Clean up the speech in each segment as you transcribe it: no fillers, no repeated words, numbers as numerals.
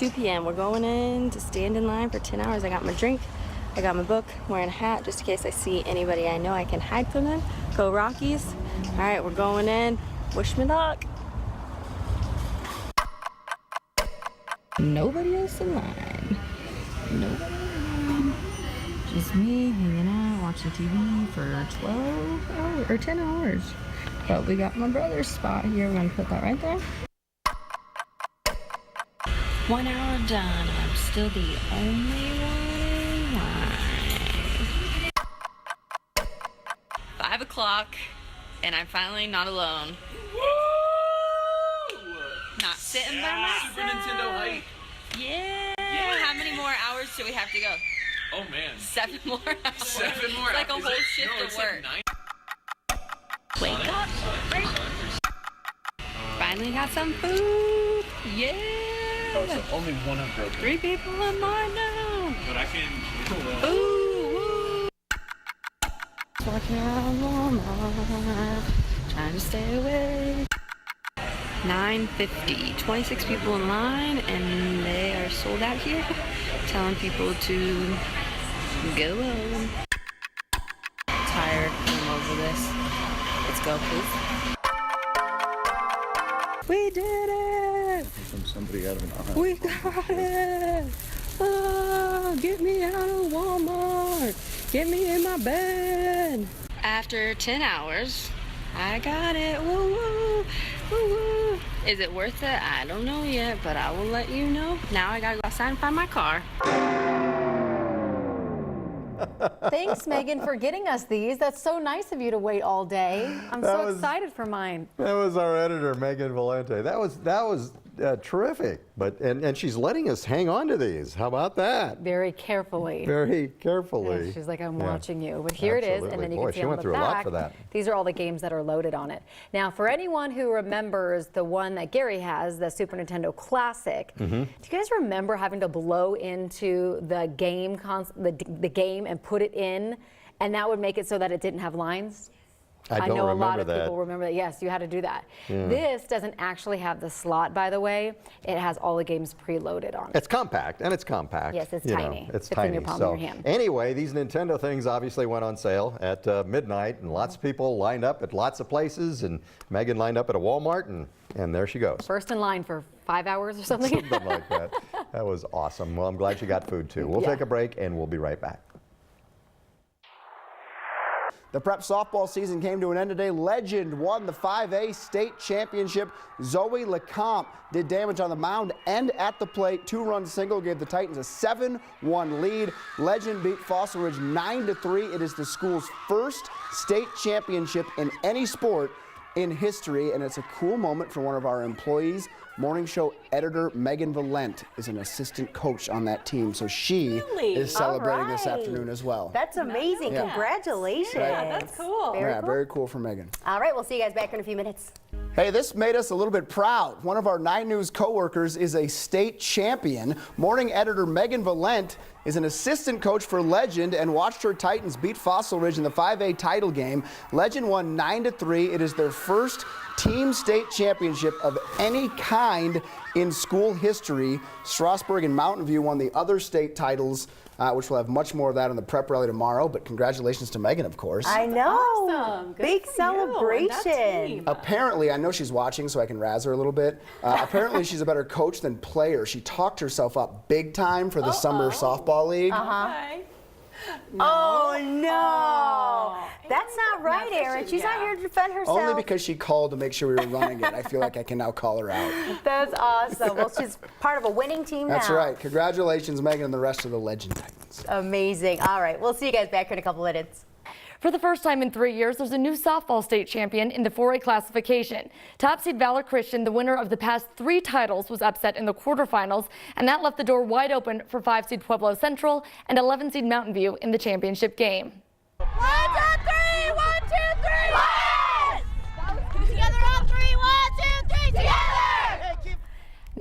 2 p.m. We're going in to stand in line for 10 hours. I got my drink, I got my book, I'm wearing a hat just in case I see anybody I know I can hide from them. Go Rockies. All right, we're going in. Wish me luck. Nobody else in line. Nobody in line. Just me hanging out, watching TV for 12 hours or 10 hours. But we got my brother's spot here. We're gonna put that right there. 1 hour done. I'm still the only one in line. 5 o'clock, and I'm finally not alone. Woo! Not sitting by myself. Super Nintendo hype. Yeah. How many more hours do we have to go? Oh man. 7 more hours. 7 more. Like a hours. whole shift No, of it's work. Like 9. Wake up. Finally got some food. Yeah. Oh, so only one of broken. 3 people in line now. But I can. Ooh. Walking around Walmart, trying to stay awake. 9:50. 26 people in line, and they are sold out here. Telling people to go home. Tired. I'm over this. Let's go, please. We did it! From somebody out of an aisle. We got it! Oh, get me out of Walmart! Get me in my bed! After 10 hours, I got it! Woo woo! Woo woo! Is it worth it? I don't know yet, but I will let you know. Now I gotta go outside and find my car. Thanks, Megan, for getting us these. That's so nice of you to wait all day. I'm so excited for mine. That was our editor, Megan Valente. That was terrific. But and she's letting us hang on to these. How about that? Very carefully. Very carefully. Yeah, she's like, I'm watching you. But here it is, and then you Boy, can see she on went the through a lot back, for that. these are all the games that are loaded on it. Now, for anyone who remembers the one that Gary has, the Super Nintendo Classic, do you guys remember having to blow into the game, the game and put it in, and that would make it so that it didn't have lines? I don't know a remember lot of that. people remember that. Yes, you had to do that. Yeah. This doesn't actually have the slot, by the way. It has all the games preloaded on it. It's compact, and it's compact. Yes, it's you tiny. know, it's Fits tiny. in your palm so of your hand. anyway, these Nintendo things obviously went on sale at midnight, and lots of people lined up at lots of places, and Megan lined up at a Walmart, and there she goes. First in line for 5 hours or something. Something like that. That was awesome. Well, I'm glad you got food too. We'll take a break, and we'll be right back. The prep softball season came to an end today. Legend won the 5A state championship. Zoe LeCompte did damage on the mound and at the plate. 2-run single gave the Titans a 7-1 lead. Legend beat Fossil Ridge 9-3. It is the school's first state championship in any sport in history, and it's a cool moment for one of our employees. Morning show editor Megan Valente is an assistant coach on that team, so she is celebrating this afternoon as well. That's amazing. Congratulations. Yeah, that's cool. Very cool for Megan. All right, we'll see you guys back in a few minutes. Hey, this made us a little bit proud. One of our 9 News coworkers is a state champion. Morning editor Megan Valente is an assistant coach for Legend and watched her Titans beat Fossil Ridge in the 5A title game. Legend won 9-3. It is their first team state championship of any kind in school history. Strasburg and Mountain View won the other state titles, which we'll have much more of that on the prep rally tomorrow. But congratulations to Megan, of course. I know. Awesome. Good Big for you and that celebration. team. Apparently, I know she's watching, so I can razz her a little bit. Apparently, she's a better coach than player. She talked herself up big time for the summer softball league. Okay. Oh, no. That's not right, Erin. She's not here to defend herself. Only because she called to make sure we were running it. I feel like I can now call her out. That's awesome. Well, she's part of a winning team now. That's right. Congratulations, Megan, and the rest of the Legend Titans. Amazing. All right, we'll see you guys back here in a couple minutes. For the first time in 3 years, there's a new softball state champion in the 4A classification. Top seed Valor Christian, the winner of the past 3 titles, was upset in the quarterfinals, and that left the door wide open for 5 seed Pueblo Central and 11 seed Mountain View in the championship game. 1, 2, 3, 1, 2, 3, yes! Together on 3, 1, 2, 3, together!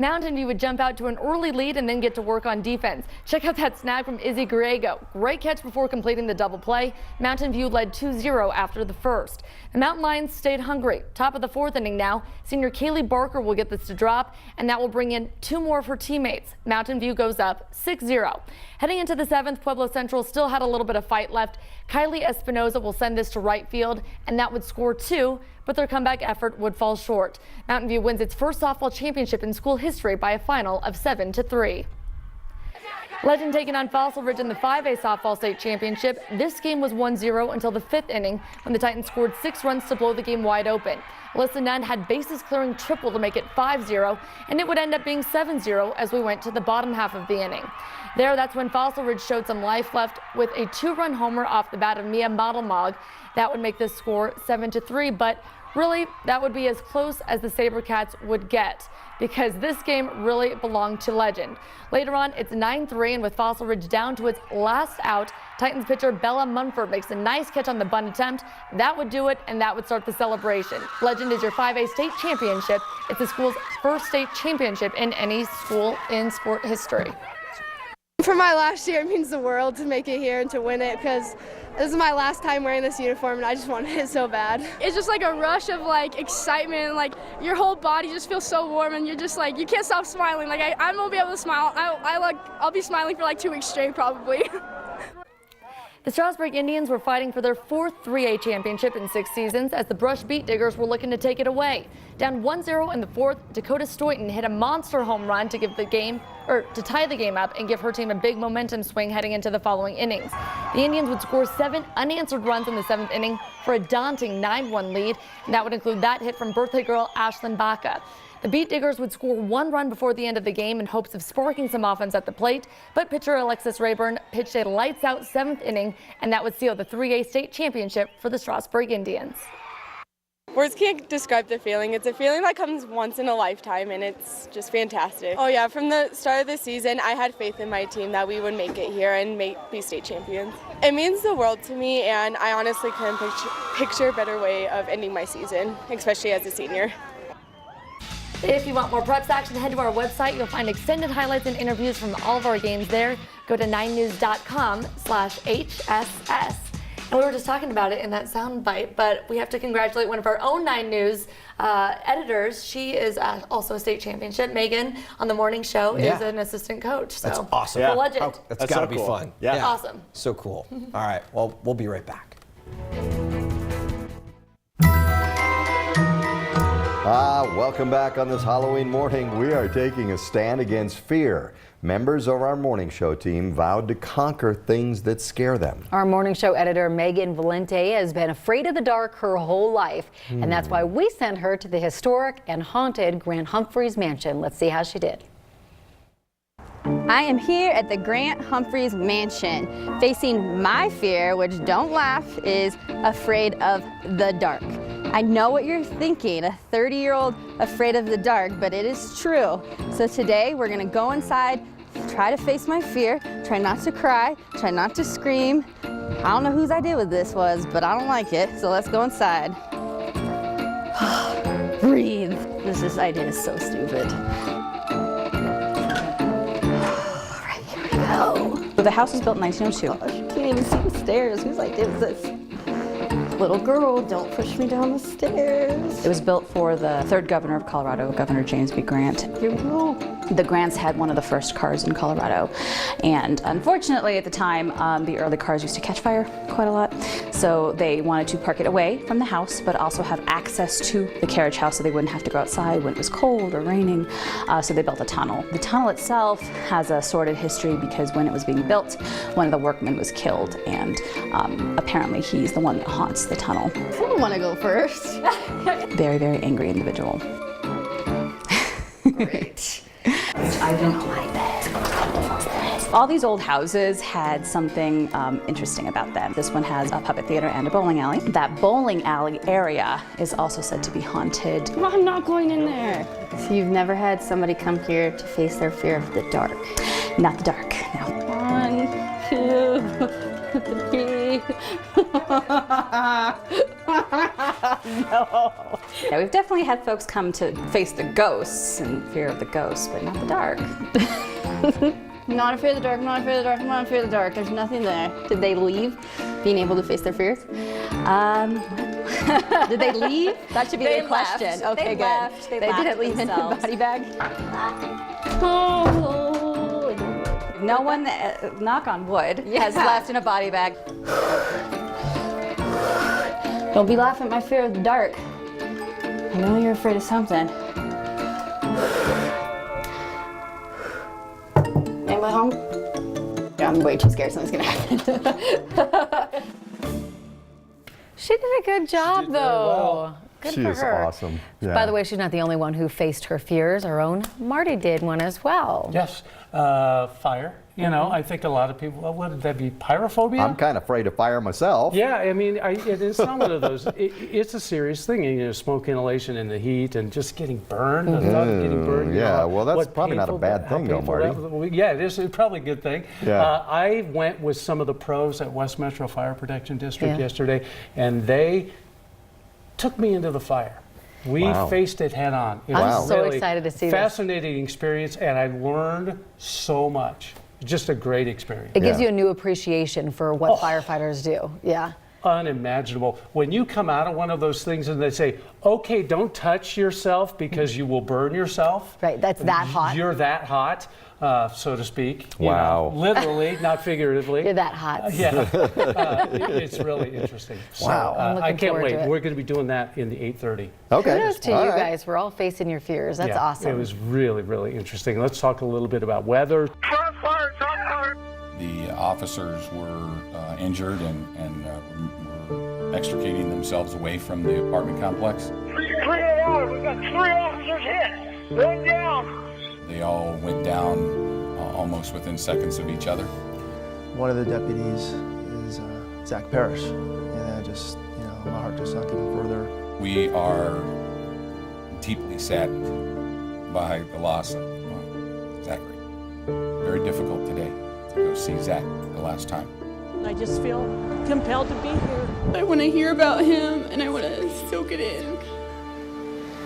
Mountain View would jump out to an early lead and then get to work on defense. Check out that snag from Izzy Griego. Great catch before completing the double play. Mountain View led 2-0 after the first. The Mountain Lions stayed hungry. Top of the fourth inning now. Senior Kaylee Barker will get this to drop, and that will bring in 2 more of her teammates. Mountain View goes up 6-0. Heading into the 7th, Pueblo Central still had a little bit of fight left. Kylie Espinoza will send this to right field, and that would score 2, but their comeback effort would fall short. Mountain View wins its first softball championship in school history by a final of 7-3. Legend taking on Fossil Ridge in the 5A softball state championship. This game was 1-0 until the 5th inning when the Titans scored 6 runs to blow the game wide open. Alyssa Nunn had bases clearing triple to make it 5-0, and it would end up being 7-0 as we went to the bottom half of the inning. That's when Fossil Ridge showed some life left with a 2-run homer off the bat of Mia Modelmog. That would make this score 7-3, but really that would be as close as the SaberCats would get, because this game really belonged to Legend. Later on, it's 9-3, and with Fossil Ridge down to its last out, Titans pitcher Bella Munford makes a nice catch on the bunt attempt. That would do it, and that would start the celebration. Legend is your 5A state championship. It's the school's first state championship in any school in sport history. For my last year, it means the world to make it here and to win it, because this is my last time wearing this uniform and I just wanted it so bad. It's just like a rush of like excitement, like your whole body just feels so warm and you're just like, you can't stop smiling. Like I won't be able to smile. I'll be smiling for like 2 weeks straight probably. The Strasburg Indians were fighting for their 4th 3A championship in 6 seasons as the Brush Beat Diggers were looking to take it away. Down 1-0 in the 4th, Dakota Stoyton hit a monster home run to give the game, or to tie the game up and give her team a big momentum swing heading into the following innings. The Indians would score 7 unanswered runs in the 7th inning for a daunting 9-1 lead, and that would include that hit from birthday girl Ashlyn Baca. The Beat Diggers would score 1 run before the end of the game in hopes of sparking some offense at the plate, but pitcher Alexis Rayburn pitched a lights-out 7th inning, and that would seal the 3A state championship for the Strasburg Indians. Words can't describe the feeling. It's a feeling that comes once in a lifetime, and it's just fantastic. Oh yeah, from the start of the season, I had faith in my team that we would make it here and be state champions. It means the world to me, and I honestly couldn't picture a better way of ending my season, especially as a senior. If you want more Preps action, head to our website. You'll find extended highlights and interviews from all of our games there. Go to 9news.com/HSS. And we were just talking about it in that sound bite, but we have to congratulate one of our own 9 News editors. She is also a state championship. Megan on the morning show is an assistant coach. So that's awesome. The legend. Oh, that's got to be fun. Yeah. Awesome. So cool. All right. Well, we'll be right back. Welcome back on this Halloween morning. We are taking a stand against fear. Members of our morning show team vowed to conquer things that scare them. Our morning show editor Megan Valente has been afraid of the dark her whole life, and that's why we sent her to the historic and haunted Grant Humphreys Mansion. Let's see how she did. I am here at the Grant Humphreys Mansion, facing my fear, which, don't laugh, is afraid of the dark. I know what you're thinking, a 30-year-old afraid of the dark, but it is true. So today we're gonna go inside, try to face my fear, try not to cry, try not to scream. I don't know whose idea this was, but I don't like it, so let's go inside. Breathe. This idea is so stupid. All right, here we go. The house was built in 1902. Gosh, you can't even see the stairs. Whose idea was this? Little girl, don't push me down the stairs. It was built for the 3rd governor of Colorado, Governor James B. Grant. Here we go. The Grants had one of the first cars in Colorado, and unfortunately at the time the early cars used to catch fire quite a lot, so they wanted to park it away from the house but also have access to the carriage house so they wouldn't have to go outside when it was cold or raining, so they built a tunnel. The tunnel itself has a sordid history because when it was being built, one of the workmen was killed, and apparently he's the one that haunts the tunnel. I don't want to go first. Very, very angry individual. Great. I don't like that. All these old houses had something interesting about them. This one has a puppet theater and a bowling alley. That bowling alley area is also said to be haunted. I'm not going in there. So you've never had somebody come here to face their fear of the dark? Not the dark, no. 1, 2, 3. No. Yeah, we've definitely had folks come to face the ghosts and fear of the ghosts, but not the dark. I'm not afraid of the dark, I'm not afraid of the dark, I'm not afraid of the dark. There's nothing there. Did they leave being able to face their fears? Did they leave? That should be the question. Left. Okay, They good. left. They didn't laughed leave in a themselves. body bag? No one, knock on wood, has left in a body bag. Don't be laughing at my fear of the dark. I know you're afraid of something. Anybody home? Yeah, I'm way too scared something's gonna happen. She did a good job, though. Good She for is her. awesome. Yeah. By the way, she's not the only one who faced her fears. Our own Marty did one as well. Yes, fire. You know, I think a lot of people, well, what would that be, pyrophobia? I'm kind of afraid of fire myself. Yeah, I mean, it's not one of those, it's a serious thing, you know, smoke inhalation in the heat and just getting burned. The thought of getting burned. Yeah, well, that's probably not a bad thing though, Marty. Yeah, it is probably a good thing. Yeah. I went with some of the pros at West Metro Fire Protection District yesterday, and they took me into the fire. We faced it head on. It I'm was so really excited to see fascinating experience, and I learned so much. Just a great experience. It gives you a new appreciation for what firefighters do. Yeah. Unimaginable. When you come out of one of those things and they say, okay, don't touch yourself because you will burn yourself. Right, that's that hot. You're that hot, so to speak. Wow. You know, literally, not figuratively. You're that hot. Yeah. It's really interesting. So, Wow. I'm looking I can't forward wait. to it. We're going to be doing that in the 8:30. Okay. Kudos to All you right. guys. We're all facing your fears. That's Yeah, awesome. It was really, really interesting. Let's talk a little bit about weather. The officers were injured and were extricating themselves away from the apartment complex. Clear it out. We've got 3 officers hit. One down. They all went down almost within seconds of each other. One of the deputies is Zach Parrish, and I just, you know, my heart just sunk even further. We are deeply saddened by the loss of Zachary. Very difficult today to go see Zach the last time. I just feel compelled to be here. I want to hear about him and I want to soak it in.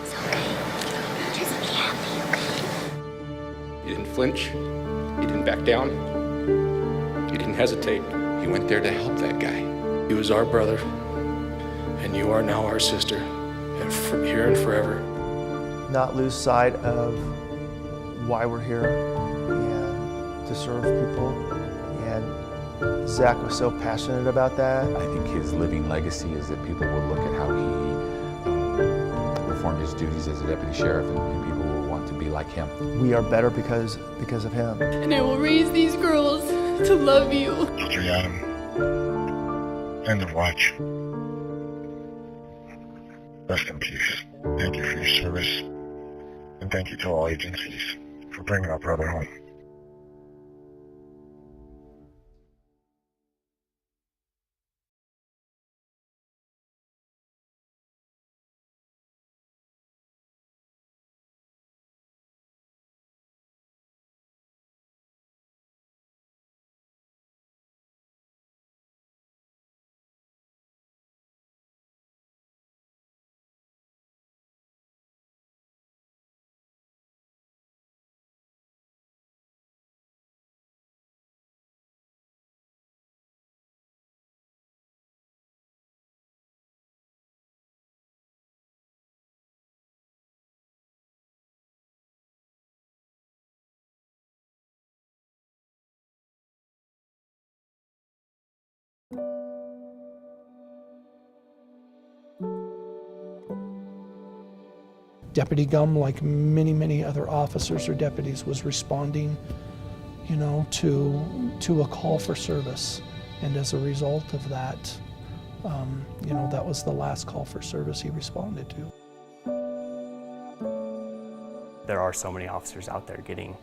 It's okay. Just be happy, okay? He didn't flinch. He didn't back down. He didn't hesitate. He went there to help that guy. He was our brother, and you are now our sister, and here and forever. Not lose sight of why we're here and to serve people. And Zach was so passionate about that. I think his living legacy is that people will look at how he performed his duties as a deputy sheriff, and people will want to be like him. We are better because of him. And I will raise these girls to love you. Mr. Adam, and the watch. Rest in peace. Thank you for your service, and thank you to all agencies for bringing our brother home. Deputy Gum, like many other officers or deputies, was responding, you know, to a call for service. And as a result of that, you know, that was the last call for service he responded to. There are so many officers out there getting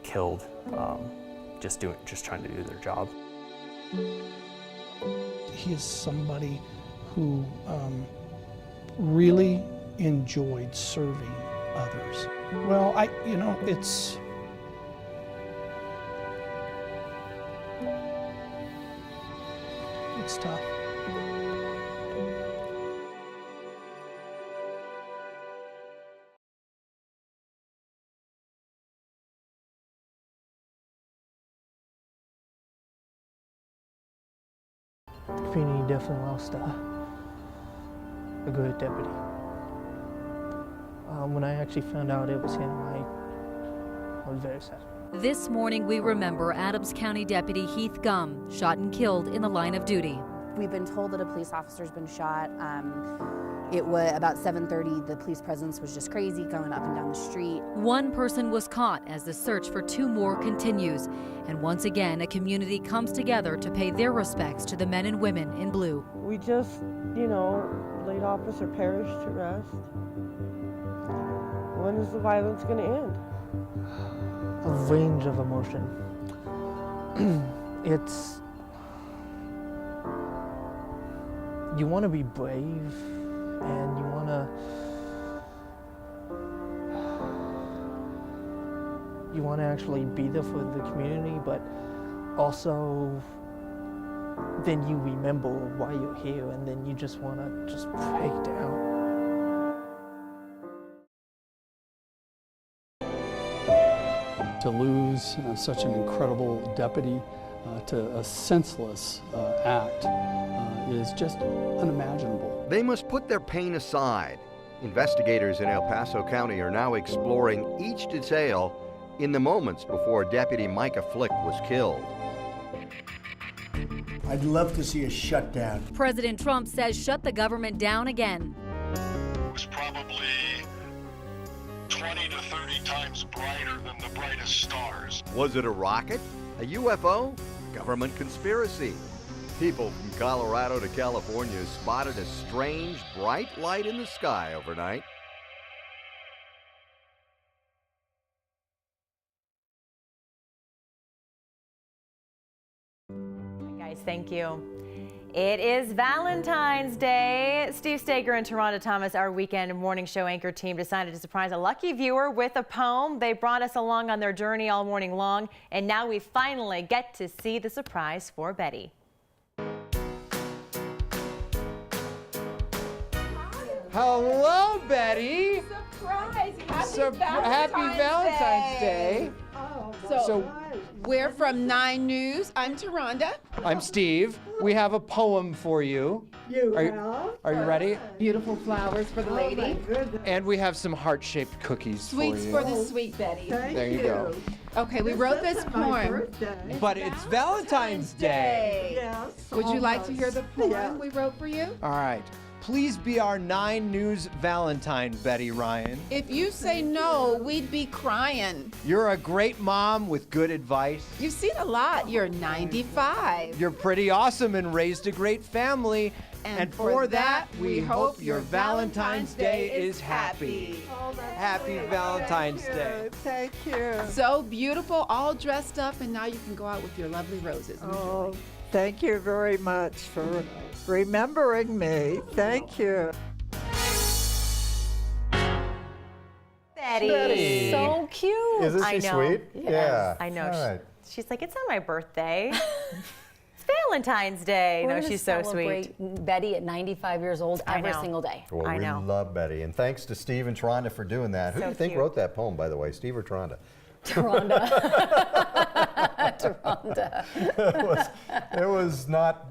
killed, just trying to do their job. He is somebody who really enjoyed serving others. Well, it's tough. The community definitely lost a good deputy. When I actually found out it was him, I was very sad. This morning, we remember Adams County Deputy Heath Gum, shot and killed in the line of duty. We've been told that a police officer's been shot. It was about 7:30. The police presence was just crazy, going up and down the street. One person was caught as the search for 2 more continues. And once again, a community comes together to pay their respects to the men and women in blue. We just, laid Officer Parrish to rest. When is the violence going to end? A range of emotion. It's, you want to be brave and you want to actually be there for the community, but also then you remember why you're here and then you just want to just break down. To lose such an incredible deputy to a senseless act is just unimaginable. They must put their pain aside. Investigators in El Paso County are now exploring each detail in the moments before Deputy Micah Flick was killed. I'd love to see a shutdown. President Trump says shut the government down again. It was probably 20 to 30 times brighter than the brightest stars. Was it a rocket? A UFO? Government conspiracy? People from Colorado to California spotted a strange, bright light in the sky overnight. Guys, thank you. It is Valentine's Day. Steve Stager and Taronda Thomas, our weekend morning show anchor team, decided to surprise a lucky viewer with a poem. They brought us along on their journey all morning long, and now we finally get to see the surprise for Betty. Hello, Betty. Surprise! Happy Valentine's Day. Oh, So we're from 9 News. I'm Taronda. I'm Steve. We have a poem for you. Are you ready? Beautiful flowers for the lady. And we have some heart-shaped cookies Sweets for for you. the sweet Betty. There you go. Okay, we wrote this poem. But it's Valentine's Day. Yes. Would you like to hear the poem we wrote for you? All right. Please be our 9 News Valentine, Betty Ryan. If you say no, we'd be crying. You're a great mom with good advice. You've seen a lot. You're 95. You're pretty awesome and raised a great family. And for that, we hope your Valentine's Day is happy. Happy Valentine's Day. Thank you. So beautiful, all dressed up, and now you can go out with your lovely roses. Oh, thank you very much for remembering me. Thank you. Betty. So cute. Isn't she I know. sweet? Yes. Yeah. I know. All right. She's like, it's not my birthday. It's Valentine's Day. We're No, gonna she's so celebrate sweet. Betty at 95 years old every know. single day. Well, we love Betty. And thanks to Steve and Taronda for doing that. Who So do you think cute. wrote that poem, by the way, Steve or Taronda? Taronda. Taronda. It was not,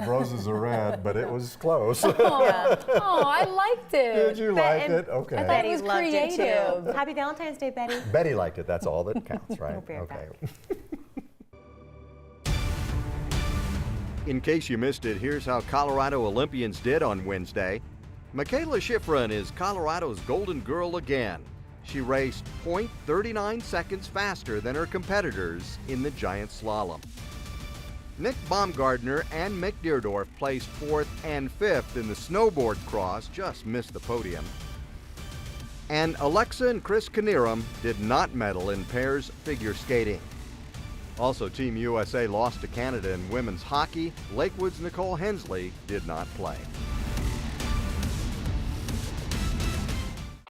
roses are red, but it was close. Oh, I liked it. Did you like it? Okay. I bet It was loved creative. it too. Happy Valentine's Day, Betty. Betty liked it. That's all that counts, right? We'll be right back. In case you missed it, here's how Colorado Olympians did on Wednesday. Michaela Schifrin is Colorado's Golden Girl again. She raced 0.39 seconds faster than her competitors in the giant slalom. Nick Baumgardner and Mick Deerdorf placed 4th and 5th in the snowboard cross, just missed the podium. And Alexa and Chris Knierim did not medal in pairs figure skating. Also, Team USA lost to Canada in women's hockey. Lakewood's Nicole Hensley did not play.